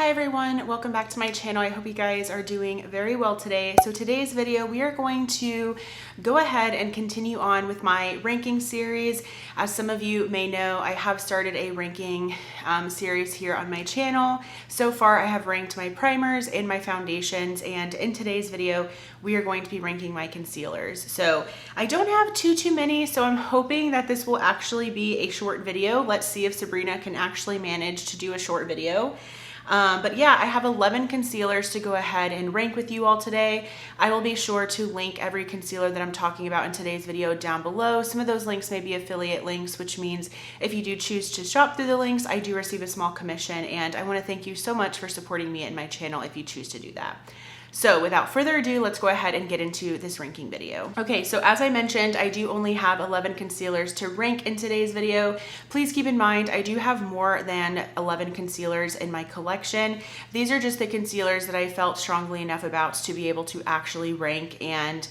Hi everyone, welcome back to my channel. I hope you guys are doing very well today. So today's video, we are going to go ahead and continue on with my ranking series. As some of you may know, I have started a ranking series here on my channel. So far, I have ranked my primers and my foundations, and in today's video, we are going to be ranking my concealers. So I don't have too many, so I'm hoping that this will actually be a short video. Let's see if Sabrina can actually manage to do a short video. But yeah, I have 11 concealers to go ahead and rank with you all today. I will be sure to link every concealer that I'm talking about in today's video down below. Some of those links may be affiliate links, which means if you do choose to shop through the links, I do receive a small commission, and I want to thank you so much for supporting me and my channel if you choose to do that. So without further ado, let's go ahead and get into this ranking video. Okay, so as I mentioned, I do only have 11 concealers to rank in today's video. Please keep in mind, I do have more than 11 concealers in my collection. These are just the concealers that I felt strongly enough about to be able to actually rank and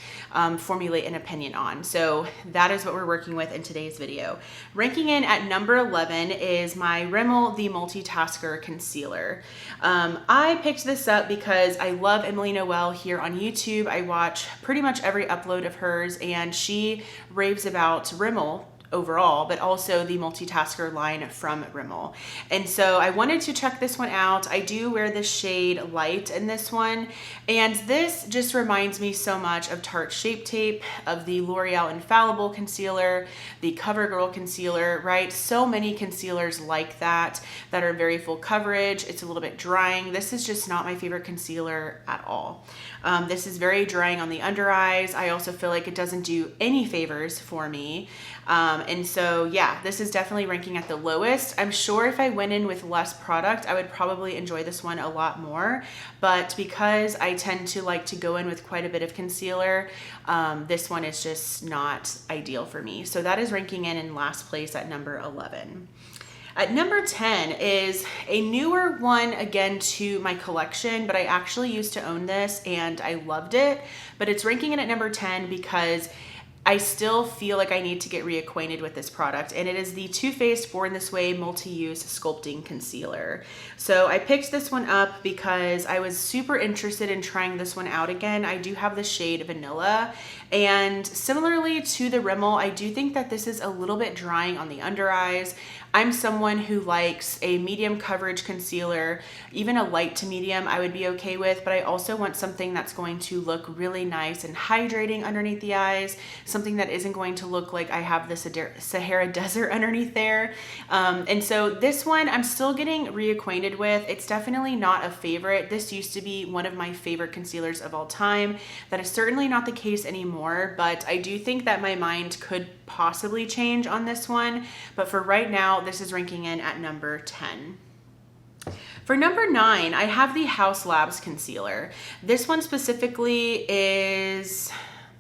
formulate an opinion on. So that is what we're working with in today's video. Ranking in at number 11 is my Rimmel The Multitasker Concealer. I picked this up because I love Emily Noel here on YouTube. I watch pretty much every upload of hers, and she raves about Rimmel overall, but also the Multitasker line from Rimmel. And so I wanted to check this one out. I do wear the shade Light in this one, and this just reminds me so much of Tarte Shape Tape, of the L'Oreal Infallible Concealer, the CoverGirl Concealer, right? So many concealers like that are very full coverage. It's a little bit drying. This is just not my favorite concealer at all. This is very drying on the under eyes. I also feel like it doesn't do any favors for me. And so, yeah, this is definitely ranking at the lowest. I'm sure if I went in with less product, I would probably enjoy this one a lot more. But because I tend to like to go in with quite a bit of concealer, this one is just not ideal for me. So that is ranking in last place at number 11. At number 10 is a newer one again to my collection, but I actually used to own this and I loved it. But it's ranking in at number 10 because I still feel like I need to get reacquainted with this product, and it is the Too Faced Born This Way Multi-Use Sculpting Concealer. So I picked this one up because I was super interested in trying this one out again. I do have the shade Vanilla, and similarly to the Rimmel, I do think that this is a little bit drying on the under eyes. I'm someone who likes a medium coverage concealer. Even a light to medium I would be okay with, but I also want something that's going to look really nice and hydrating underneath the eyes, something that isn't going to look like I have the Sahara Desert underneath there. And so this one I'm still getting reacquainted with. It's definitely not a favorite. This used to be one of my favorite concealers of all time. That is certainly not the case anymore, but I do think that my mind could possibly change on this one. But for right now, this is ranking in at number 10. For number 9, I have the Haus Labs concealer. This one specifically is,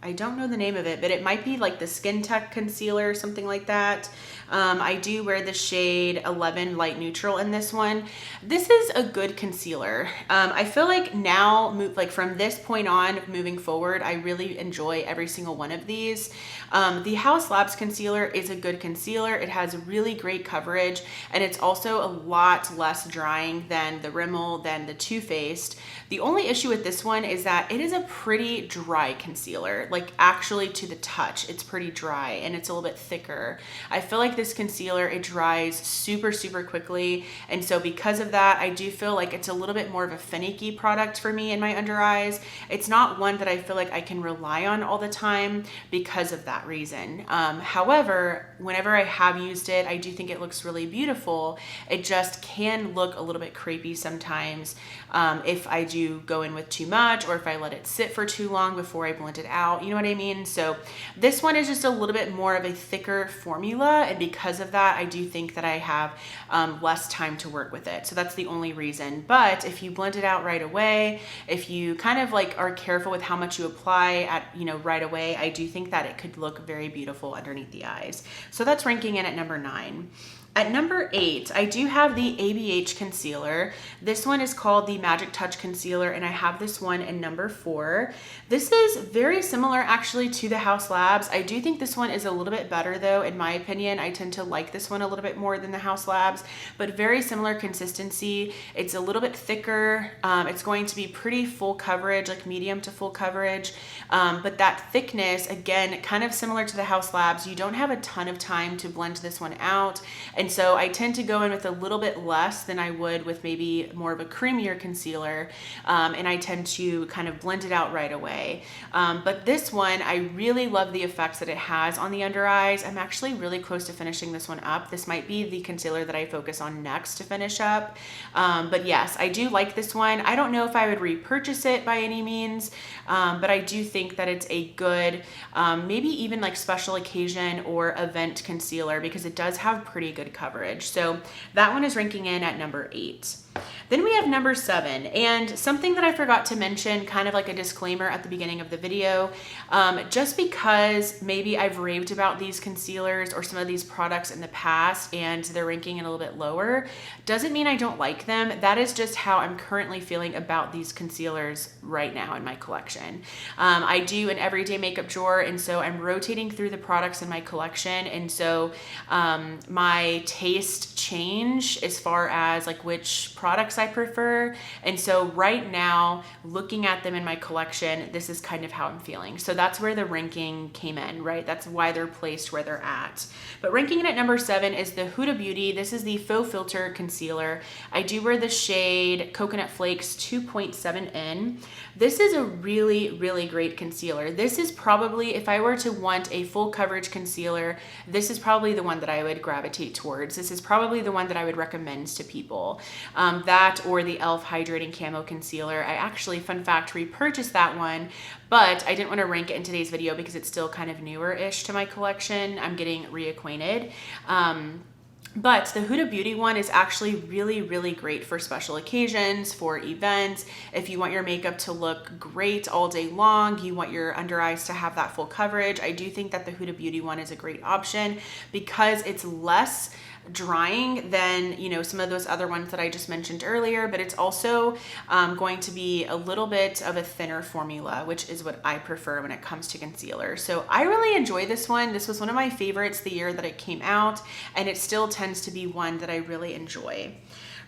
I don't know the name of it, but it might be like the Skin Tech concealer or something like that. I do wear the shade 11 Light Neutral in this one. This is a good concealer. I feel like now, like from this point on, moving forward, I really enjoy every single one of these. The Haus Labs concealer is a good concealer. It has really great coverage, and it's also a lot less drying than the Rimmel, than the Too Faced. The only issue with this one is that it is a pretty dry concealer, like actually to the touch, it's pretty dry and it's a little bit thicker. I feel like this concealer, it dries super quickly, and so because of that, I do feel like it's a little bit more of a finicky product for me in my under eyes. It's not one that I feel like I can rely on all the time because of that reason. However, whenever I have used it, I do think it looks really beautiful. It just can look a little bit crepey sometimes if I do go in with too much, or if I let it sit for too long before I blend it out, you know what I mean? So this one is just a little bit more of a thicker formula, and because of that, I do think that I have less time to work with it. So that's the only reason. But if you blend it out right away, if you kind of like are careful with how much you apply at, you know, right away, I do think that it could look very beautiful underneath the eyes. So that's ranking in at number 9. At number 8, I do have the ABH concealer. This one is called the Magic Touch Concealer, and I have this one in number 4. This is very similar actually to the Haus Labs. I do think this one is a little bit better though, in my opinion. I tend to like this one a little bit more than the Haus Labs, but very similar consistency. It's a little bit thicker. It's going to be pretty full coverage, like medium to full coverage. But that thickness, again, kind of similar to the Haus Labs. You don't have a ton of time to blend this one out. And so I tend to go in with a little bit less than I would with maybe more of a creamier concealer. And I tend to kind of blend it out right away. But this one, I really love the effects that it has on the under eyes. I'm actually really close to finishing this one up. This might be the concealer that I focus on next to finish up. But yes, I do like this one. I don't know if I would repurchase it by any means, but I do think that it's a good, maybe even like special occasion or event concealer, because it does have pretty good coverage. So that one is ranking in at number 8. Then we have number 7, and something that I forgot to mention, kind of like a disclaimer at the beginning of the video, just because maybe I've raved about these concealers or some of these products in the past and they're ranking a little bit lower, doesn't mean I don't like them. That is just how I'm currently feeling about these concealers right now in my collection. I do an everyday makeup drawer, and so I'm rotating through the products in my collection, and so my taste change as far as like which products I prefer. And so right now, looking at them in my collection, this is kind of how I'm feeling. So that's where the ranking came in, right? That's why they're placed where they're at. But ranking it at number 7 is the Huda Beauty. This is the Faux Filter Concealer. I do wear the shade Coconut Flakes 2.7N. This is a really, really great concealer. This is probably, if I were to want a full coverage concealer, this is probably the one that I would gravitate towards. This is probably the one that I would recommend to people. That or the e.l.f. Hydrating Camo Concealer. I actually, fun fact, repurchased that one, but I didn't want to rank it in today's video because it's still kind of newer-ish to my collection. I'm getting reacquainted. But the Huda Beauty one is actually really, really great for special occasions, for events. If you want your makeup to look great all day long, you want your under eyes to have that full coverage, I do think that the Huda Beauty one is a great option because it's less drying than, you know, some of those other ones that I just mentioned earlier, but it's also going to be a little bit of a thinner formula, which is what I prefer when it comes to concealer. So I really enjoy this one. This was one of my favorites the year that it came out, and it still tends to be one that I really enjoy.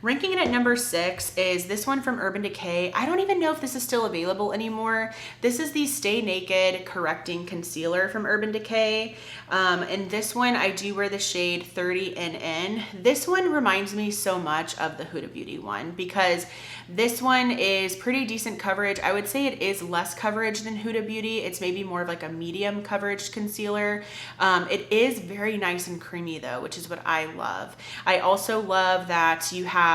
Ranking it at number 6 is this one from Urban Decay. I don't even know if this is still available anymore. This is the Stay Naked Correcting Concealer from Urban Decay. And this one, I do wear the shade 30NN. This one reminds me so much of the Huda Beauty one because this one is pretty decent coverage. I would say it is less coverage than Huda Beauty. It's maybe more of like a medium coverage concealer. It is very nice and creamy though, which is what I love. I also love that you have,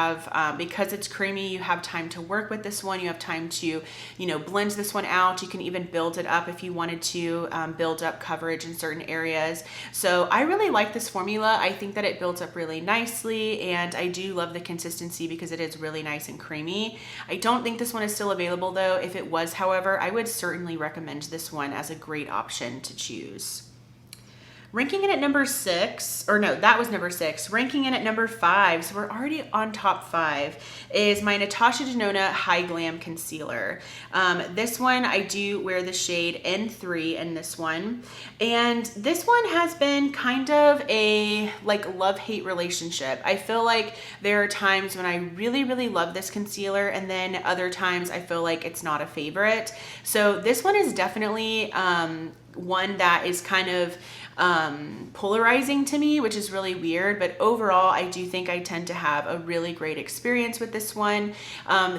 because it's creamy, you have time to work with this one. You have time to, you know, blend this one out. You can even build it up if you wanted to build up coverage in certain areas. So I really like this formula. I think that it builds up really nicely, and I do love the consistency because it is really nice and creamy. I don't think this one is still available though. If it was, however, I would certainly recommend this one as a great option to choose. Ranking it at number 6, or no, that was number 6. Ranking it at number 5, so we're already on top 5, is my Natasha Denona High Glam Concealer. This one, I do wear the shade N3 in this one. And this one has been kind of a like love-hate relationship. I feel like there are times when I really, really love this concealer, and then other times I feel like it's not a favorite. So this one is definitely one that is kind of polarizing to me, which is really weird, but overall I do think I tend to have a really great experience with this one.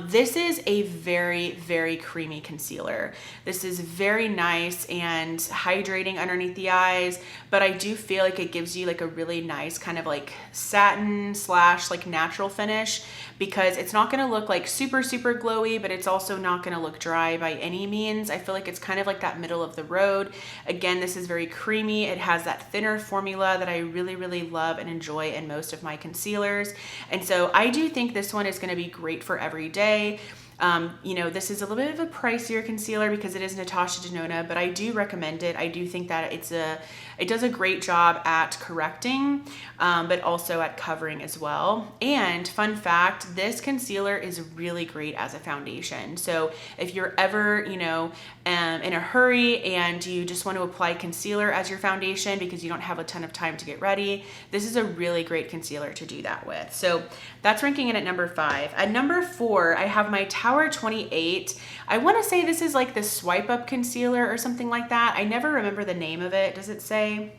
This is a very, very creamy concealer. This is very nice and hydrating underneath the eyes, but I do feel like it gives you like a really nice kind of like satin slash like natural finish, because it's not going to look like super, super glowy, but it's also not going to look dry by any means. I feel like it's kind of like that middle of the road. Again, this is very creamy. It has that thinner formula that I really, really love and enjoy in most of my concealers. And so I do think this one is going to be great for every day. You know, this is a little bit of a pricier concealer because it is Natasha Denona, but I do recommend it. I do think that it does a great job at correcting, but also at covering as well. And fun fact, this concealer is really great as a foundation. So if you're ever, you know, in a hurry and you just want to apply concealer as your foundation because you don't have a ton of time to get ready, this is a really great concealer to do that with. So that's ranking it at number 5. At number 4, I have my Tower 28. I want to say this is like the Swipe Up concealer or something like that. I never remember the name of it. Does it say?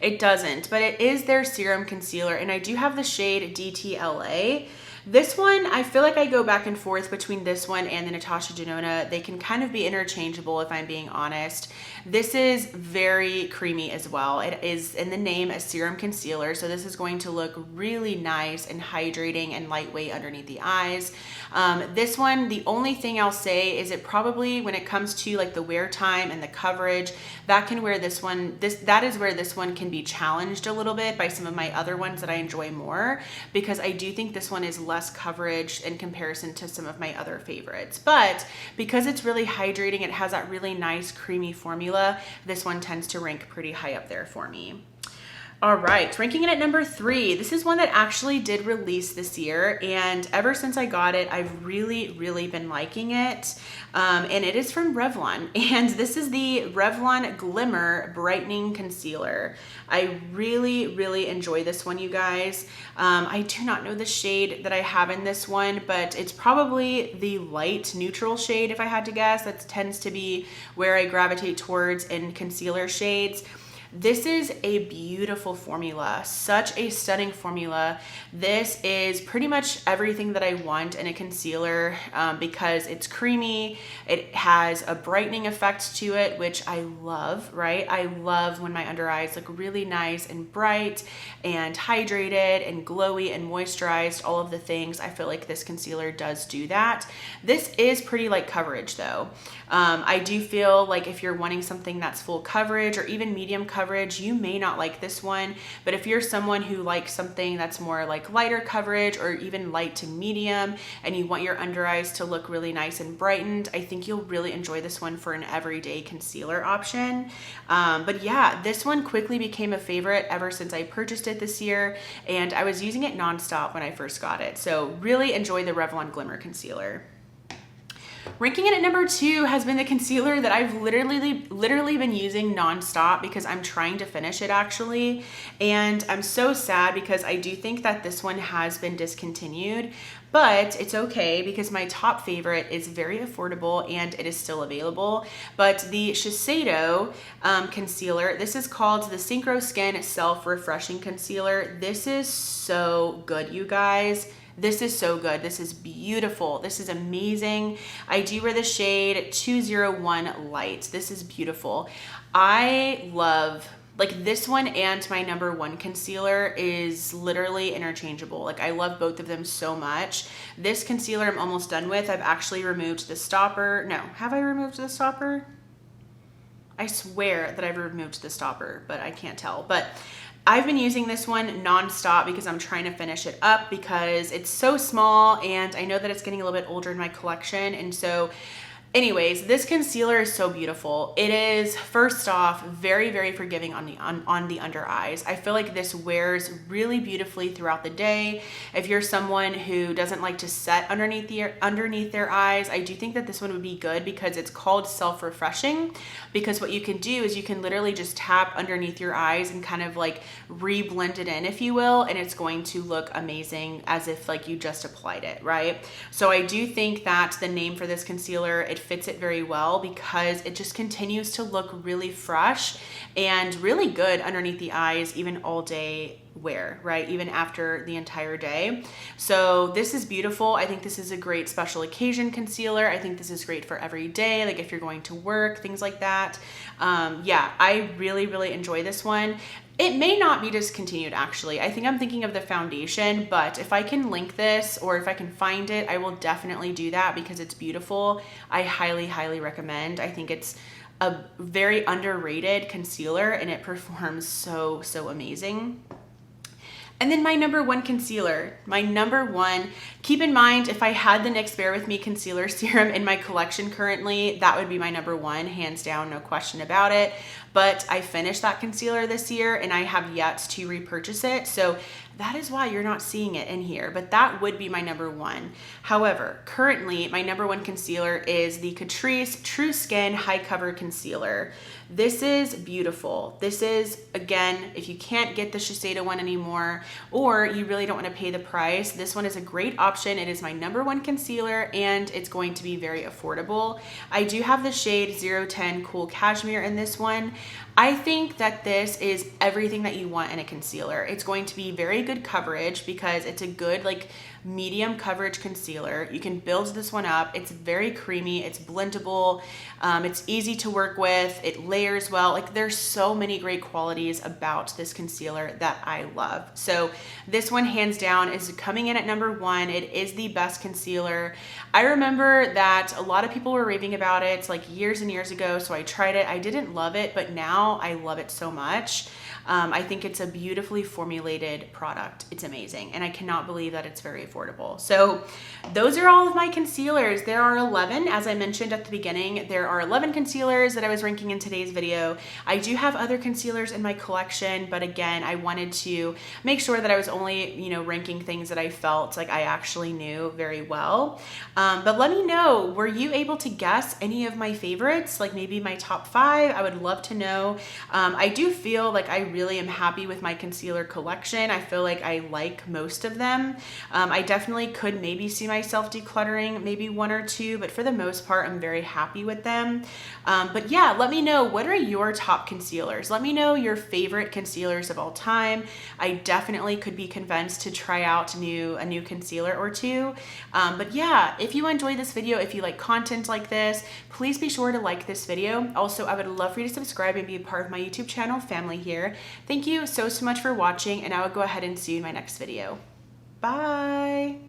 It doesn't, but it is their serum concealer, and I do have the shade DTLA. This one, I feel like I go back and forth between this one and the Natasha Denona. They can kind of be interchangeable if I'm being honest. This is very creamy as well. It is in the name a serum concealer, so this is going to look really nice and hydrating and lightweight underneath the eyes. This one, the only thing I'll say is it probably, when it comes to like the wear time and the coverage, that is where this one can be challenged a little bit by some of my other ones that I enjoy more, because I do think this one is less coverage in comparison to some of my other favorites. But because it's really hydrating, it has that really nice creamy formula, this one tends to rank pretty high up there for me. All right, ranking it at number 3. This is one that actually did release this year, and ever since I got it, I've really been liking it. And it is from Revlon, and this is the Revlon Glimmer Brightening Concealer. I really enjoy this one, you guys. I do not know the shade that I have in this one, but it's probably the light neutral shade if I had to guess. That tends to be where I gravitate towards in concealer shades. This is a beautiful formula, such a stunning formula. This is pretty much everything that I want in a concealer, because it's creamy, it has a brightening effect to it, which I love, right? I love when my under eyes look really nice and bright and hydrated and glowy and moisturized, all of the things. I feel like this concealer does do that. This is pretty light coverage though. I do feel like if you're wanting something that's full coverage or even medium coverage, you may not like this one. But if you're someone who likes something that's more like lighter coverage or even light to medium, and you want your under eyes to look really nice and brightened, I think you'll really enjoy this one for an everyday concealer option. But yeah, this one quickly became a favorite ever since I purchased it this year, and I was using it nonstop when I first got it. So really enjoy the Revlon Glimmer Concealer. Ranking it at number 2 has been the concealer that I've literally been using nonstop because I'm trying to finish it actually. And I'm so sad because I do think that this one has been discontinued, but it's okay because my top favorite is very affordable and it is still available. But the Shiseido concealer, this is called the Synchro Skin Self Refreshing Concealer. This is so good, you guys. This is so good. This is beautiful. This is amazing. I do wear the shade 201 Light. This is beautiful. I love, like, this one and my number 1 concealer is literally interchangeable. Like, I love both of them so much. This concealer I'm almost done with. I've actually removed the stopper. No, have I removed the stopper? I swear that I've removed the stopper, but I can't tell. But I've been using this one nonstop because I'm trying to finish it up because it's so small and I know that it's getting a little bit older in my collection. And so anyways, this concealer is so beautiful. It is, first off, very forgiving on the under eyes. I feel like this wears really beautifully throughout the day. If you're someone who doesn't like to set underneath their eyes, I do think that this one would be good because it's called self-refreshing, because what you can do is you can literally just tap underneath your eyes and kind of like re-blend it in, if you will, and it's going to look amazing as if like you just applied it, right? So I do think that the name for this concealer, it fits it very well because it just continues to look really fresh and really good underneath the eyes, even all day wear, right? Even after the entire day. So this is beautiful. I think this is a great special occasion concealer. I think this is great for every day, like if you're going to work, things like that. Yeah, I really enjoy this one. It may not be discontinued actually. I think I'm thinking of the foundation, but if I can link this or if I can find it, I will definitely do that because it's beautiful. I highly recommend. I think it's a very underrated concealer and it performs so amazing. And then my number one concealer, my number one, keep in mind, if I had the NYX Bare With Me concealer serum in my collection currently, that would be my number one, hands down, no question about it. But I finished that concealer this year and I have yet to repurchase it. So that is why you're not seeing it in here, but that would be my number one. However, currently my number one concealer is the Catrice True Skin High Cover Concealer. This is beautiful. This is, again, if you can't get the Shiseido one anymore, or you really don't want to pay the price, this one is a great option. It is my number one concealer and it's going to be very affordable. I do have the shade 010 Cool Cashmere in this one. I think that this is everything that you want in a concealer. It's going to be very good coverage because it's a good like medium coverage concealer. You can build this one up. It's very creamy. It's blendable. It's easy to work with. It layers well. Like there's so many great qualities about this concealer that I love. So this one hands down is coming in at number one. It is the best concealer. I remember that a lot of people were raving about it like years and years ago. So I tried it. I didn't love it, but now I love it so much. I think it's a beautifully formulated product. It's amazing. And I cannot believe that it's very affordable. So those are all of my concealers. There are 11, as I mentioned at the beginning, there are 11 concealers that I was ranking in today's video. I do have other concealers in my collection, but again, I wanted to make sure that I was only, ranking things that I felt like I actually knew very well. But let me know, were you able to guess any of my favorites? Like maybe my top 5? I would love to know. I do feel like I really am happy with my concealer collection. I feel like I like most of them. I definitely could maybe see myself decluttering maybe 1 or 2, but for the most part, I'm very happy with them. But yeah, let me know, what are your top concealers? Let me know your favorite concealers of all time. I definitely could be convinced to try out a new concealer or 2. But yeah, if you enjoyed this video, if you like content like this, please be sure to like this video. Also, I would love for you to subscribe and be a part of my YouTube channel family here. Thank you so much for watching, and I will go ahead and see you in my next video. Bye.